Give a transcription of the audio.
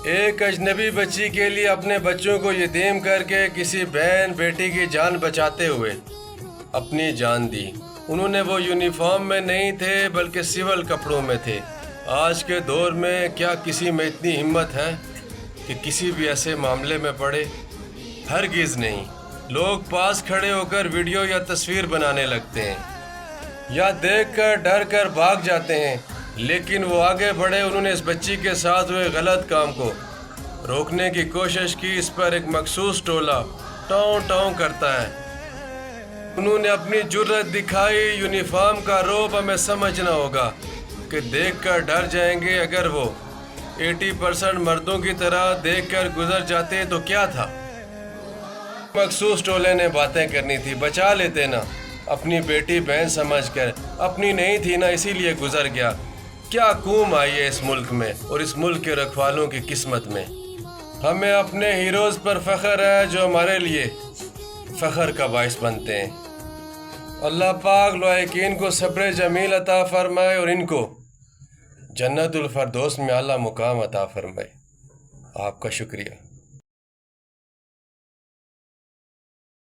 ایک اجنبی بچی کے لیے اپنے بچوں کو یتیم کر کے کسی بہن بیٹی کی جان بچاتے ہوئے اپنی جان دی۔ انہوں نے وہ یونیفارم میں نہیں تھے بلکہ سول کپڑوں میں تھے۔ آج کے دور میں کیا کسی میں اتنی ہمت ہے کہ کسی بھی ایسے معاملے میں پڑے؟ ہرگز نہیں۔ لوگ پاس کھڑے ہو کر ویڈیو یا تصویر بنانے لگتے ہیں یا دیکھ کر ڈر کر بھاگ جاتے ہیں، لیکن وہ آگے بڑھے۔ انہوں نے اس بچی کے ساتھ ہوئے غلط کام کو روکنے کی کوشش کی۔ اس پر ایک مخصوص ٹولہ ٹاؤں ٹاؤں کرتا ہے۔ انہوں نے اپنی جرت دکھائی۔ یونیفارم کا رعب ہمیں سمجھنا ہوگا کہ دیکھ کر ڈر جائیں گے۔ اگر وہ 80% مردوں کی طرح دیکھ کر گزر جاتے تو کیا تھا؟ مخصوص ٹولے نے باتیں کرنی تھی، بچا لیتے نا، اپنی بیٹی بہن سمجھ کر۔ اپنی نہیں تھی نا، اسی لیے گزر گیا۔ کیا قوم آئی ہے اس ملک میں اور اس ملک کے رکھوالوں کی قسمت میں۔ ہمیں اپنے ہیروز پر فخر ہے جو ہمارے لیے فخر کا باعث بنتے ہیں۔ اللہ پاک لائقین کو صبر جمیل عطا فرمائے اور ان کو جنت الفردوس میں اعلیٰ مقام عطا فرمائے۔ آپ کا شکریہ۔